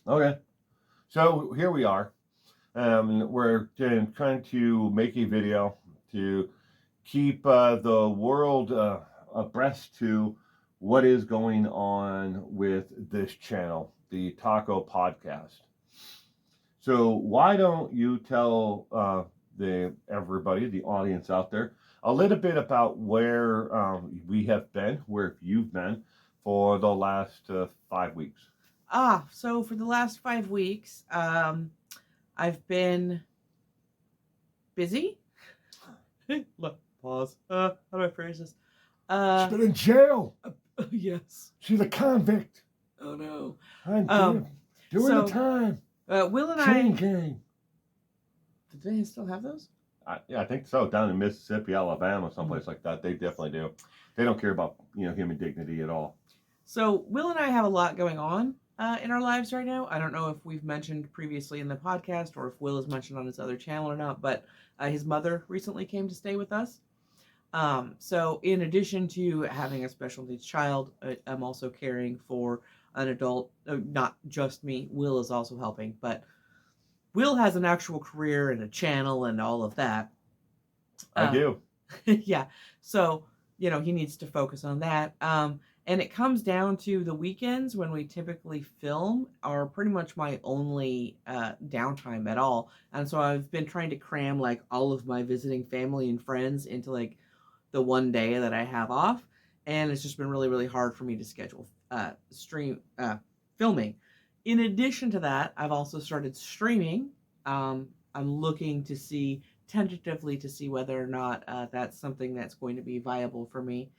Okay. So here we are. We're trying to make a video to keep the world abreast to what is going on with this channel, the Taco Podcast. So why don't you tell the everybody, the audience out there, a little bit about where we have been, where you've been for the last 5 weeks? So for the last 5 weeks, I've been busy. Look, pause. How do I phrase this? She's been in jail. Yes. She's a convict. Oh no. I'm doing so, the time. Will and Chain I. gang. Do they still have those? Yeah, I think so. Down in Mississippi, Alabama, someplace like that, they definitely do. They don't care about human dignity at all. So Will and I have a lot going on in our lives right now. I don't know if we've mentioned previously in the podcast or if Will has mentioned on his other channel or not, but his mother recently came to stay with us. So in addition to having a special needs child, I'm also caring for an adult, not just me. Will is also helping, but Will has an actual career and a channel and all of that. I do. Yeah. So, he needs to focus on that. And it comes down to the weekends when we typically film are pretty much my only downtime at all. And so I've been trying to cram like all of my visiting family and friends into like the one day that I have off. And it's just been really, really hard for me to schedule filming. In addition to that, I've also started streaming. I'm looking to see tentatively to see whether or not that's something that's going to be viable for me.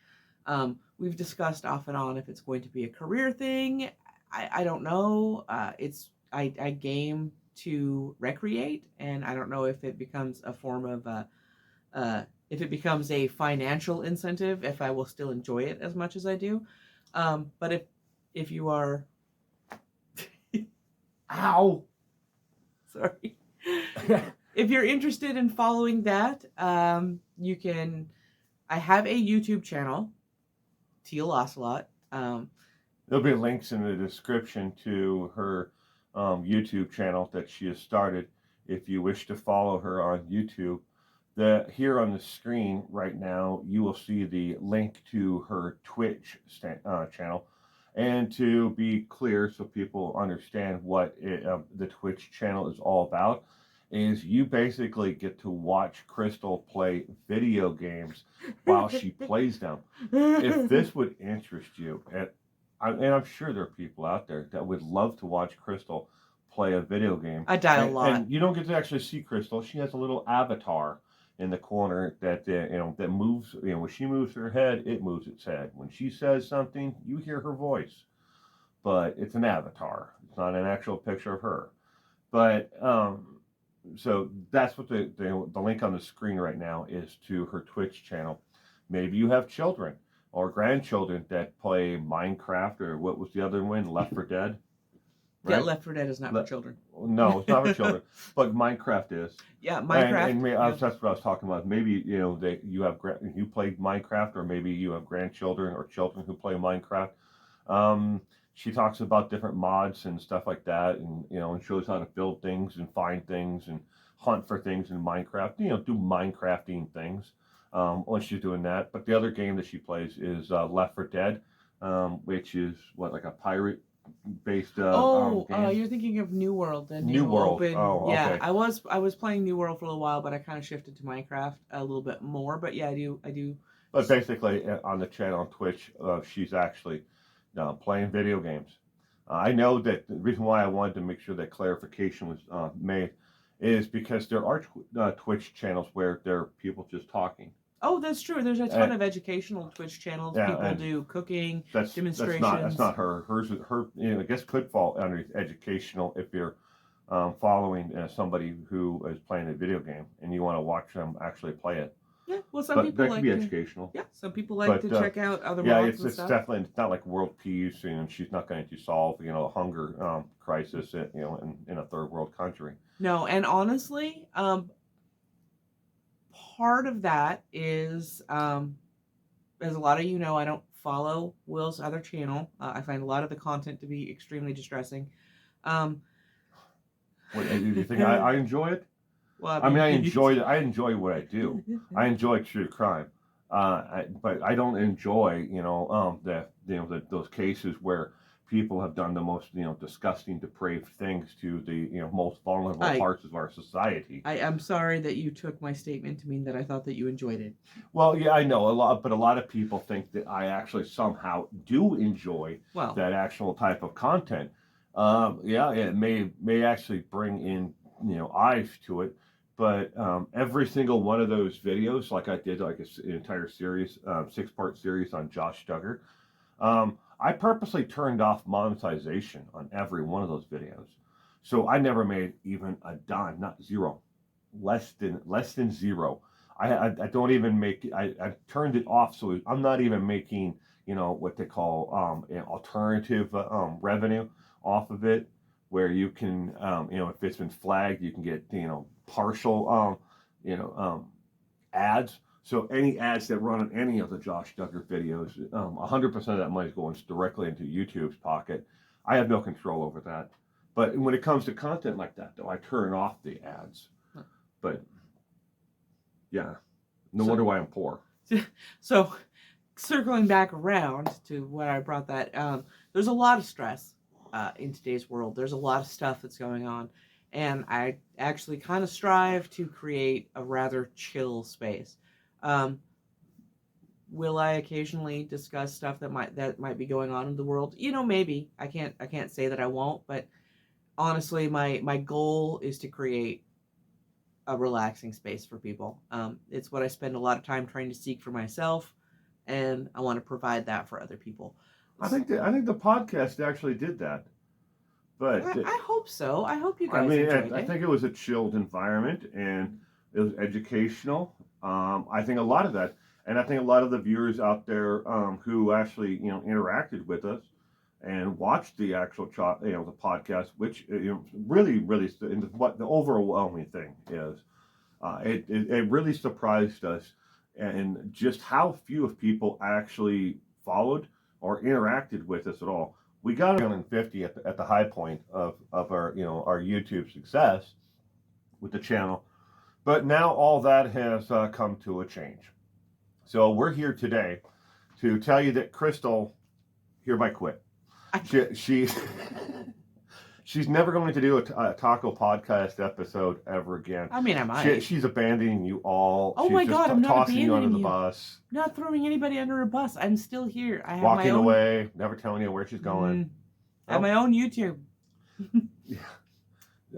We've discussed off and on if it's going to be a career thing. I don't know. I game to recreate, and I don't know if it becomes a form of if it becomes a financial incentive, if I will still enjoy it as much as I do. But if you are, ow, sorry. If you're interested in following that, you can. I have a YouTube channel, Teal Ocelot. There'll be links in the description to her YouTube channel that she has started. If you wish to follow her on YouTube, here on the screen right now, you will see the link to her Twitch channel. And to be clear, so people understand what the Twitch channel is all about, is you basically get to watch Crystal play video games while she plays them. If this would interest you, and I'm sure there are people out there that would love to watch Crystal play a video game, I die a lot. and you don't get to actually see Crystal. She has a little avatar in the corner that that moves. When she moves her head, it moves its head. When she says something, you hear her voice, but it's an avatar. It's not an actual picture of her. But so that's what the link on the screen right now is to her Twitch channel. Maybe you have children or grandchildren that play Minecraft, or what was the other one, Left 4 Dead, Yeah, right? Left 4 Dead is not for children. No, it's not for children, but Minecraft is. Yeah, Minecraft. And that's what I was talking about. Maybe you played Minecraft, or maybe you have grandchildren or children who play Minecraft. Um, she talks about different mods and stuff like that, and shows how to build things and find things and hunt for things in Minecraft. Do Minecrafting things when she's doing that. But the other game that she plays is Left 4 Dead, which is like a pirate based game. You're thinking of New World, the New new World. open. Oh, Yeah, okay. I was playing New World for a little while, but I kind of shifted to Minecraft a little bit more. But yeah, I do. But basically, on the channel on Twitch, she's actually playing video games. I know that the reason why I wanted to make sure that clarification was made is because there are Twitch channels where there are people just talking. Oh, that's true. There's a ton of educational Twitch channels. Yeah, People do cooking, That's demonstrations. that's not her. Her I guess could fall under educational if you're following somebody who is playing a video game and you want to watch them actually play it. Yeah, well, some But people that like could be to. educational. Yeah, some people like to check out other Yeah, mods and it's stuff. definitely, it's not like world peace, and she's not going to solve a hunger crisis in a third world country. No, and honestly, part of that is as a lot of you know, I don't follow Will's other channel. I find a lot of the content to be extremely distressing. Um, What, do you think I enjoy it? well, I I mean, mean, I enjoy what I do. I enjoy true crime, but I don't enjoy, those cases where people have done the most, disgusting, depraved things to the, most vulnerable I parts of our society. I'm sorry that you took my statement to mean that I thought that you enjoyed it. Well, yeah, I know a lot, but a lot of people think that I actually somehow do enjoy Well, that actual type of content. Yeah, it may actually bring in eyes to it, but every single one of those videos, like I did, like an entire series, 6-part series on Josh Duggar. I purposely turned off monetization on every one of those videos, so I never made even a dime, not zero, less than zero. I don't even make I turned it off, so I'm not even making what they call alternative revenue off of it, where you can if it's been flagged, you can get partial you know ads. So any ads that run on any of the Josh Duggar videos, 100% of that money is going directly into YouTube's pocket. I have no control over that. But when it comes to content like that, though, I turn off the ads. But yeah, no so wonder why I'm poor. so circling back around to what I brought that, there's a lot of stress in today's world. There's a lot of stuff that's going on, and I actually kind of strive to create a rather chill space. Um, will I occasionally discuss stuff that might be going on in the world? Maybe. I can't say that I won't, but honestly, my goal is to create a relaxing space for people. It's what I spend a lot of time trying to seek for myself, and I want to provide that for other people. I think the podcast actually did that. But I hope so. I hope you I guys mean, enjoyed I it. think it was a chilled environment and it was educational. I think a lot of that, and I think a lot of the viewers out there who actually interacted with us and watched the actual the podcast, which really, and what the overwhelming thing is, it really surprised us, and just how few of people actually followed or interacted with us at all. We got 150 at the high point of our our YouTube success with the channel, but now all that has come to a change. So we're here today to tell you that Crystal hereby quit. She she's never going to do a taco podcast episode ever again. I mean, I might. She's abandoning you all. Oh She's my just God, I'm not tossing you under abandoning the you. bus, Not throwing anybody under a bus. I'm still here. I have my walking own. away, never telling you where she's going. I have my own YouTube. Yeah.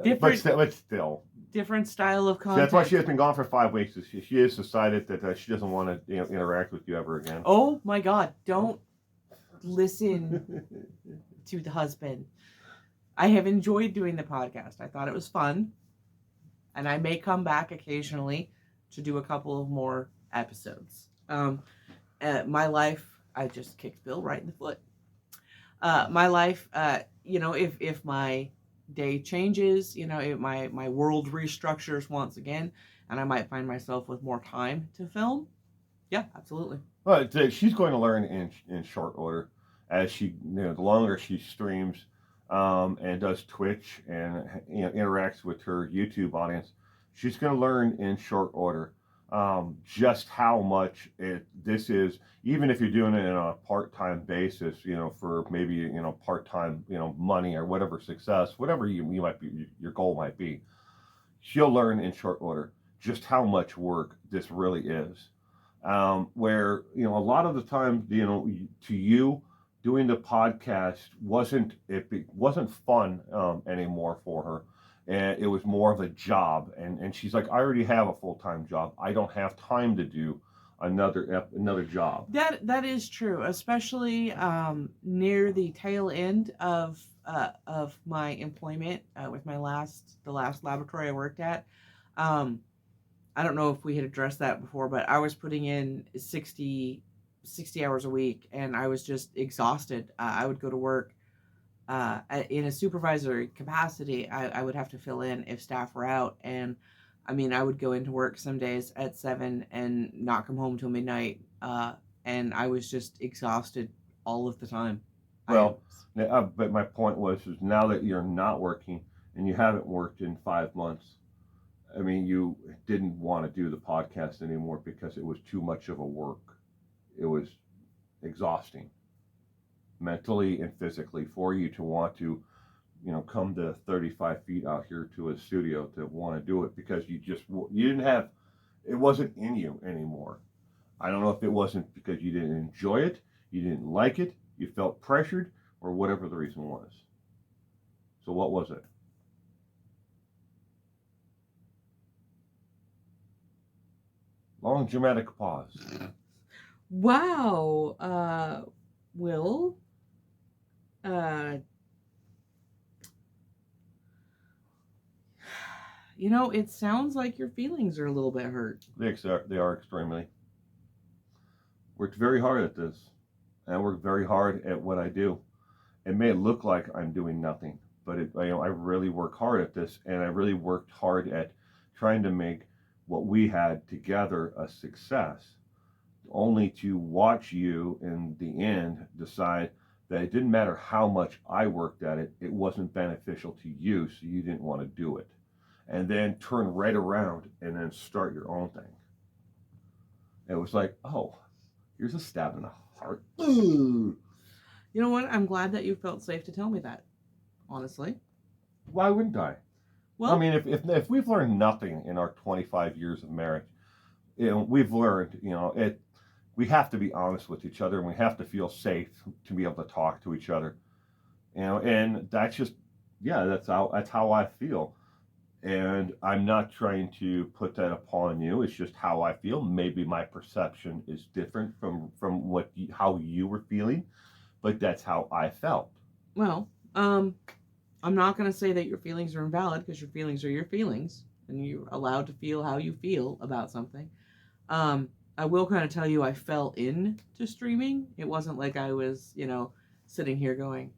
Different, but still, different style of so content. that's why she has been gone for 5 weeks. She has decided that she doesn't want to interact with you ever again. Oh my God! Don't listen to the husband. I have enjoyed doing the podcast. I thought it was fun, and I may come back occasionally to do a couple of more episodes. My life, I just kicked Bill right in the foot. My life, if my day changes, if my world restructures once again, and I might find myself with more time to film. Yeah, absolutely. But she's going to learn in short order as the longer she streams and does Twitch and interacts with her YouTube audience. She's going to learn in short order just how much this is, even if you're doing it on a part-time basis, for maybe part-time money or whatever success, whatever you might be, your goal might be. She'll learn in short order just how much work this really is. Where a lot of the time, to you, doing the podcast wasn't fun anymore for her, and it was more of a job. And she's like, I already have a full-time job. I don't have time to do another job. That is true, especially near the tail end of my employment with the last laboratory I worked at. I don't know if we had addressed that before, but I was putting in 60 hours a week, and I was just exhausted. I would go to work in a supervisory capacity. I would have to fill in if staff were out, and I mean, I would go into work some days at 7 and not come home till midnight, and I was just exhausted all of the time. Well, items. but my point was is now that you're not working and you haven't worked in 5 months. I mean, you didn't want to do the podcast anymore because it was too much of a work. It was exhausting mentally and physically for you to want to, come to 35 feet out here to a studio to want to do it because you didn't have, it wasn't in you anymore. I don't know if it wasn't because you didn't enjoy it, you didn't like it, you felt pressured, or whatever the reason was. So what was it? Long dramatic pause. Wow. Will, uh, it sounds like your feelings are a little bit hurt. They are extremely. Worked very hard at this. And I work very hard at what I do. It may look like I'm doing nothing, but I really work hard at this, and I really worked hard at trying to make what we had together a success, only to watch you in the end decide that it didn't matter how much I worked at it, it wasn't beneficial to you, so you didn't want to do it. And then turn right around and then start your own thing. It was like, oh, here's a stab in the heart. Ooh. You know what? I'm glad that you felt safe to tell me that, honestly. Why wouldn't I? I Well, mean, if we've learned nothing in our 25 years of marriage, we've learned, we have to be honest with each other, and we have to feel safe to be able to talk to each other, and that's just, yeah, that's how I feel. And I'm not trying to put that upon you. It's just how I feel. Maybe my perception is different from how you were feeling, but that's how I felt. well, I'm not going to say that your feelings are invalid because your feelings are your feelings and you're allowed to feel how you feel about something. Um, I will kind of tell you I fell into streaming. It wasn't like I was, sitting here going,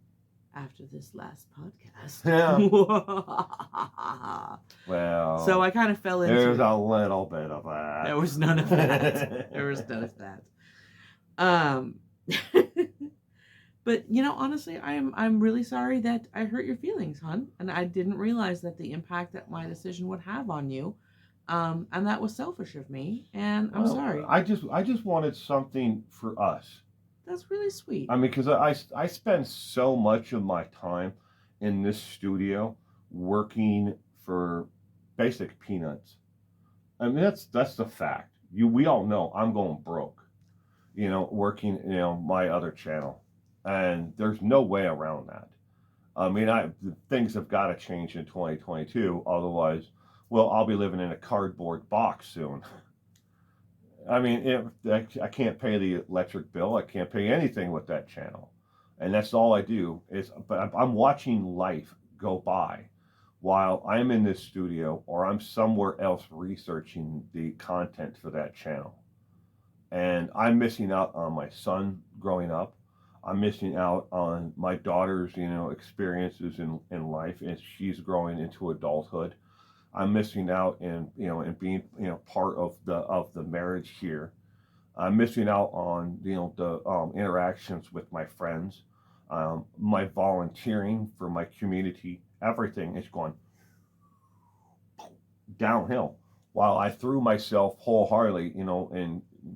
after this last podcast. Yeah. So Well, I kind of fell into there's it. a little bit of that. There was none of that. There was none of that. Um, but honestly, I'm really sorry that I hurt your feelings, hon, and I didn't realize that the impact that my decision would have on you, and that was selfish of me, and I'm Well, sorry. I just wanted something for us. That's really sweet. I mean, because I spend so much of my time in this studio working for basic peanuts. I mean, that's the fact. We all know I'm going broke. Working my other channel, and there's no way around that. I mean, things have got to change in 2022. Otherwise, well, I'll be living in a cardboard box soon. I mean, I can't pay the electric bill. I can't pay anything with that channel, and that's all I do. But I'm watching life go by while I'm in this studio or I'm somewhere else researching the content for that channel, and I'm missing out on my son growing up. I'm missing out on my daughter's, experiences in life as she's growing into adulthood. I'm missing out in being, part of the marriage here. I'm missing out on, the interactions with my friends, my volunteering for my community. Everything is going downhill. While I threw myself wholeheartedly,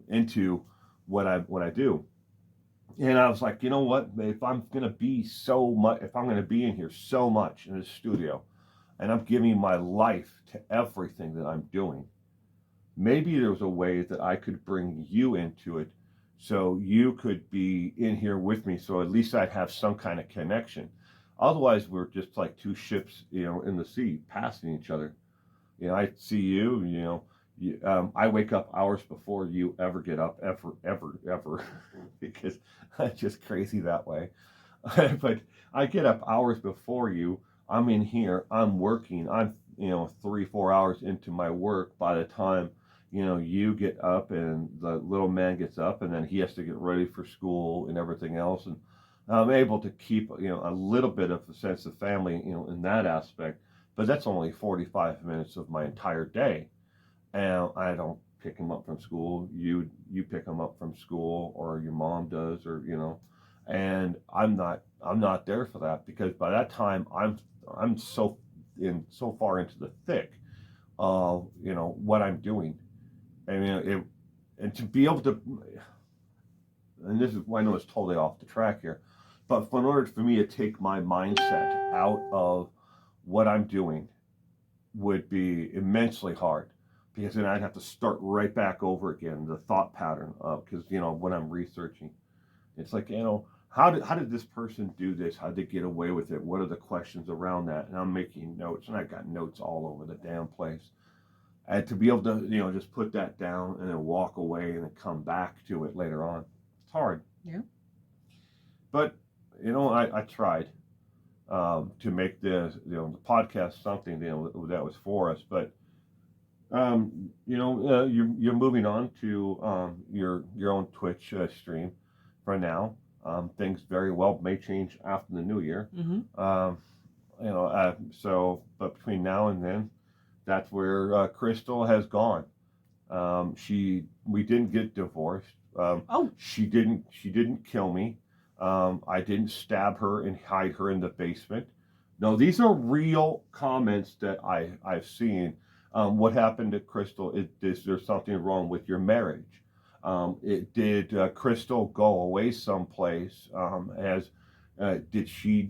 into what I do. And I was like, you know what? If I'm gonna be so much, if I'm gonna be in here so much in this studio, and I'm giving my life to everything that I'm doing, maybe there's a way that I could bring you into it, so you could be in here with me. So at least I'd have some kind of connection. Otherwise, we're just like two ships, in the sea, passing each other. I see you, I wake up hours before you ever get up, ever, because I'm just crazy that way. But I get up hours before you. I'm in here, I'm working, I'm, 3, 4 hours into my work by the time, you get up and the little man gets up and then he has to get ready for school and everything else. And I'm able to keep, a little bit of a sense of family, in that aspect. But that's only 45 minutes of my entire day. And I don't pick him up from school. You pick him up from school, or your mom does, or and I'm not there for that, because by that time I'm so far into the thick of what I'm doing. I mean, and to be able to, and this is, I know it's totally off the track here, but in order for me to take my mindset out of what I'm doing would be immensely hard, because then I'd have to start right back over again, the thought pattern of, because when I'm researching, it's like, how did this person do this? How did they get away with it? What are the questions around that? And I'm making notes, and I got notes all over the damn place. And to be able to, just put that down and then walk away and then come back to it later on, it's hard. Yeah. But I tried to make the podcast something that was for us. But you're moving on to your own Twitch stream for now. Things very well may change after the new year. Mm-hmm. But between now and then, that's where Crystal has gone. We didn't get divorced. She didn't kill me. I didn't stab her and hide her in the basement. No, these are real comments that I've seen. What happened to Crystal? Is there something wrong with your marriage? Did Crystal go away someplace? Did she,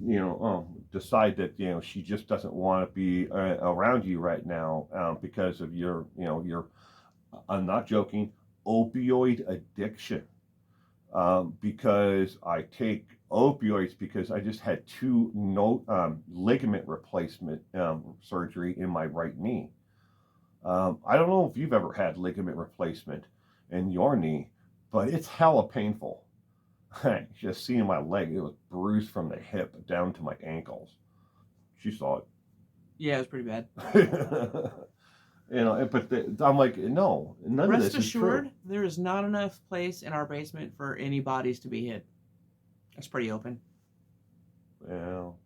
decide that she just doesn't want to be around you right now because of your, I'm not joking, opioid addiction? Because I take opioids because I just had two ligament replacement surgery in my right knee. I don't know if you've ever had ligament replacement in your knee, but it's hella painful. Just seeing my leg, it was bruised from the hip down to my ankles. She saw it. Yeah, it was pretty bad. But I'm like, no, none of this is true. Rest assured, there is not enough place in our basement for any bodies to be hid. It's pretty open. Well,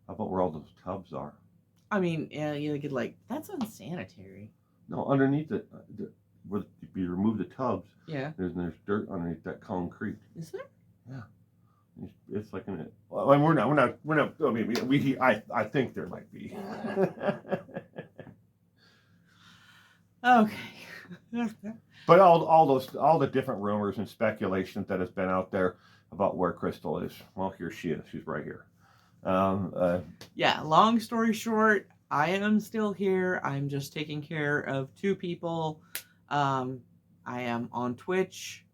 how about where all those tubs are? I mean, you could that's unsanitary. No, underneath it, where you remove the tubs. Yeah. There's dirt underneath that concrete. Is there? Yeah. It's like in it. Well, I mean, we're not. I mean, I think there might be. Okay. But all the different rumors and speculation that has been out there about where Crystal is. Well, here she is. She's right here. Yeah. Long story short, I am still here. I'm just taking care of two people. I am on Twitch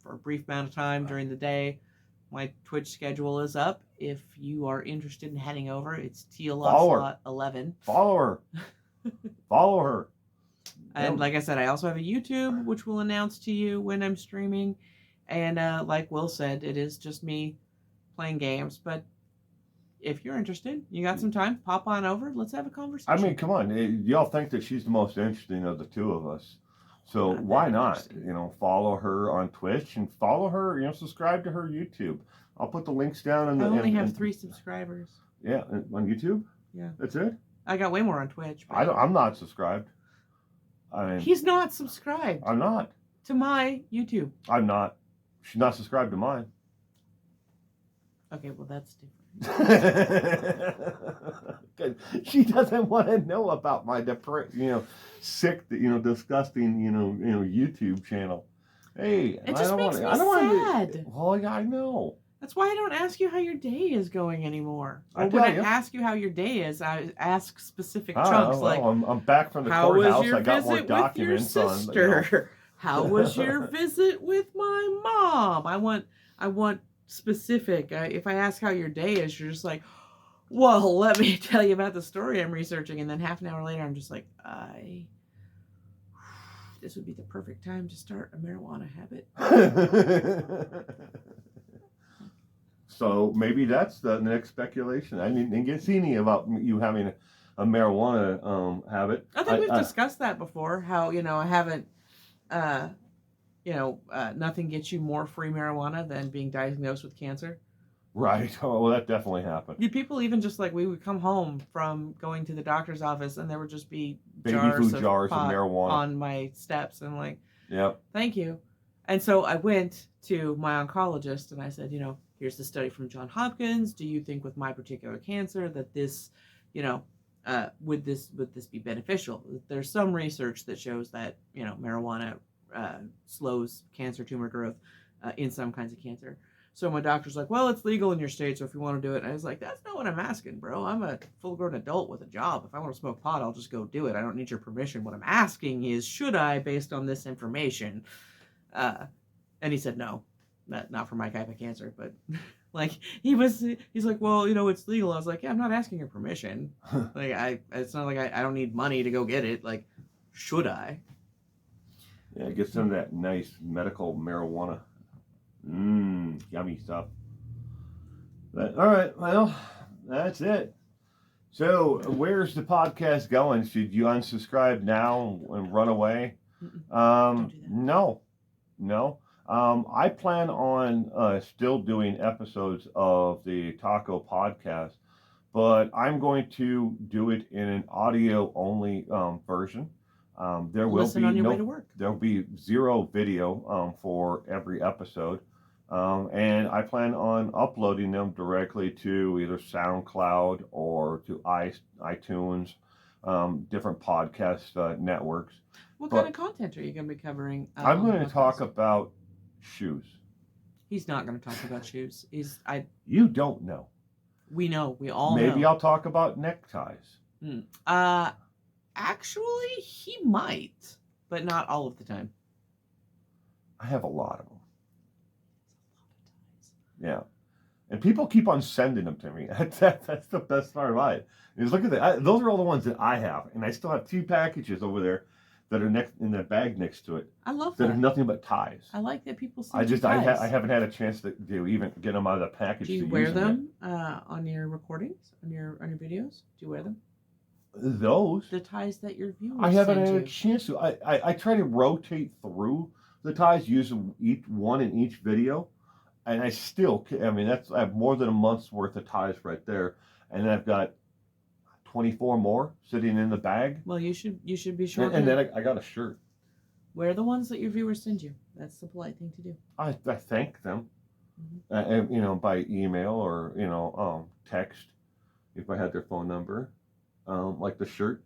for a brief amount of time during the day. My Twitch schedule is up. If you are interested in heading over, it's TLOslot11. Follow her. Follow her. And like I said, I also have a YouTube, which will announce to you when I'm streaming. And like Will said, it is just me playing games. But if you're interested, you got some time, pop on over. Let's have a conversation. I mean, come on. Y'all think that she's the most interesting of the two of us. So why not? Follow her on Twitch and follow her, subscribe to her YouTube. I'll put the links down in the... I only have 3 subscribers. Yeah, on YouTube? Yeah. That's it? I got way more on Twitch. But... I'm not subscribed. He's not subscribed. I'm not. To my YouTube. I'm not. She's not subscribed to mine. Okay, well, that's different. She doesn't want to know about my sick, disgusting, YouTube channel. Hey, it just makes me sad. Well, yeah, I know. That's why I don't ask you how your day is going anymore. Or when I ask you how your day is, I ask specific chunks like, I'm back from the courthouse. I got more documents on. How was your visit with my mom? I want specific. If I ask how your day is, you're just like, well, let me tell you about the story I'm researching, and then half an hour later, I'm just like, this would be the perfect time to start a marijuana habit. So maybe that's the next speculation. I didn't get see any about you having a marijuana habit. I think we've discussed that before. How I haven't. Nothing gets you more free marijuana than being diagnosed with cancer. Right. Oh, well, that definitely happened. People even just we would come home from going to the doctor's office and there would just be baby food jars of marijuana on my steps and yep. Thank you. And so I went to my oncologist and I said, here's the study from John Hopkins. Do you think with my particular cancer that this, you know, would this be beneficial? There's some research that shows that marijuana slows cancer tumor growth in some kinds of cancer. So my doctor's like, well, it's legal in your state, so if you want to do it. And I was like, that's not what I'm asking, bro. I'm a full-grown adult with a job. If I want to smoke pot, I'll just go do it. I don't need your permission. What I'm asking is, should I, based on this information? And he said no, not for my type of cancer, but like he's like, well, it's legal. I was like, yeah, I'm not asking your permission. Like it's not like I don't need money to go get it. Like, should I? Yeah, get some of that nice medical marijuana. Yummy stuff. But, all right, well, that's it. So, where's the podcast going? Should you unsubscribe now and run away? Don't do that. No. I plan on still doing episodes of the Taco Podcast, but I'm going to do it in an audio only version. There will Listen be on your way to work. There'll be zero video for every episode. And I plan on uploading them directly to either SoundCloud or to iTunes, different podcast networks. What kind of content are you going to be covering? I'm going to talk about shoes. He's not going to talk about shoes. You don't know. We know. We all know. Maybe I'll talk about neckties. Actually, he might, but not all of the time. I have a lot of them. Yeah. And people keep on sending them to me. That's the best part about it. Is look at that. Those are all the ones that I have. And I still have 2 packages over there that are next in that bag next to it. I love that that. are nothing but ties. I like that people I ties. haven't had a chance to even get them out of the package. Do you wear them on your recordings, on your videos? Do you wear them? Those? The ties that your viewers I haven't had you. a chance to. I try to rotate through the ties, using each one in each video. And I still, I have more than a month's worth of ties right there. And I've got 24 more sitting in the bag. Well, you should be sure. And then I got a shirt. Wear the ones that your viewers send you. That's the polite thing to do. I thank them, by email or, text if I had their phone number. Like the shirt,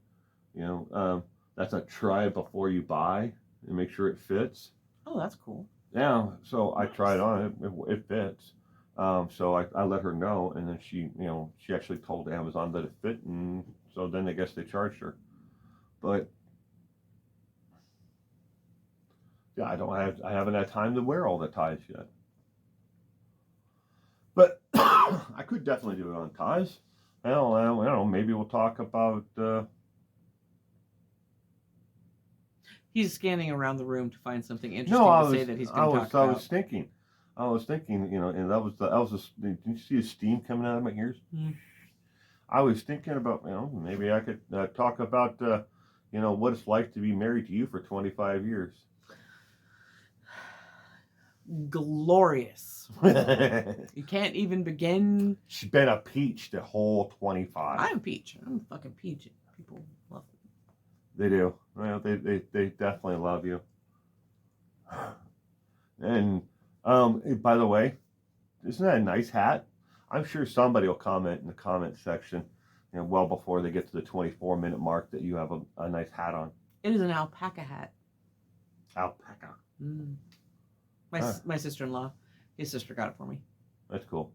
that's a try before you buy and make sure it fits. Oh, that's cool. Yeah, so I tried on it. It fits. So I let her know, and then she actually told Amazon that it fit, and so then I guess they charged her. But yeah, I haven't had time to wear all the ties yet. But I could definitely do it on ties. I don't know. Maybe we'll talk about. He's scanning around the room to find something interesting to say that he's going to talk about. I was thinking, and did you see the steam coming out of my ears? I was thinking about, maybe I could talk about, what it's like to be married to you for 25 years. Glorious. You can't even begin. She's been a peach the whole 25. I'm a peach. I'm a fucking peach. People love it. They do. Well, they definitely love you. And by the way, isn't that a nice hat? I'm sure somebody will comment in the comment section, well before they get to the 24-minute mark, that you have a nice hat on. It is an alpaca hat. Alpaca. My sister-in-law, his sister got it for me. That's cool.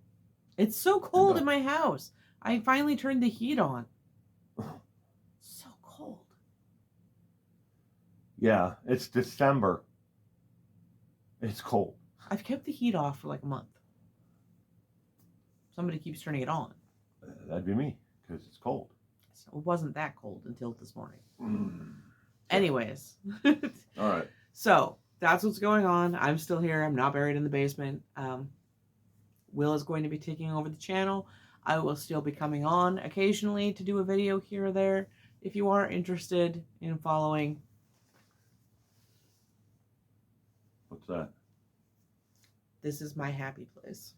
It's so cold in my house. I finally turned the heat on. So cold. Yeah, it's December. It's cold. I've kept the heat off for like a month. Somebody keeps turning it on. That'd be me, because it's cold. So it wasn't that cold until this morning. Anyways. All right. So that's what's going on. I'm still here. I'm not buried in the basement. Will is going to be taking over the channel. I will still be coming on occasionally to do a video here or there. If you are interested in following. What's that? This is my happy place.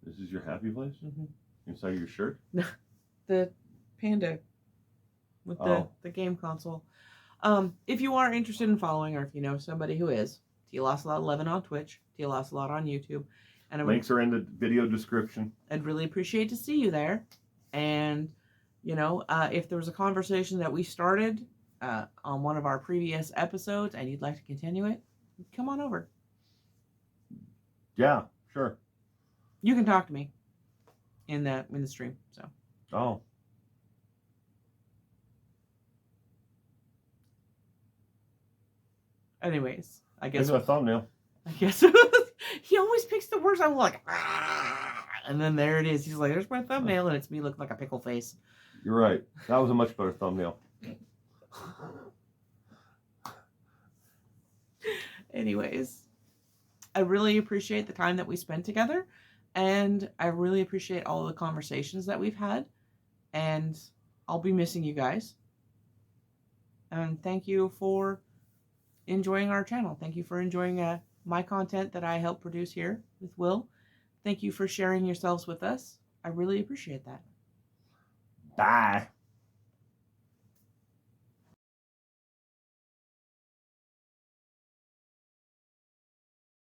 This is your happy place? Mm-hmm. Inside your shirt? The panda with the game console. If you are interested in following, or if you know somebody who is, TLocelot11 on Twitch, TLocelot on YouTube. And Links are in the video description. I'd really appreciate to see you there. And, if there was a conversation that we started on one of our previous episodes and you'd like to continue it, come on over. Yeah, sure. You can talk to me in the stream. So. Oh. Anyways, I guess. There's a thumbnail. I guess he always picks the words. I'm like, and then there it is. He's like, "There's my thumbnail," and it's me looking like a pickle face. You're right. That was a much better thumbnail. Anyways, I really appreciate the time that we spent together, and I really appreciate all the conversations that we've had, and I'll be missing you guys. And thank you for enjoying our channel. Thank you for enjoying my content that I help produce here with Will. Thank you for sharing yourselves with us. I really appreciate that. Bye.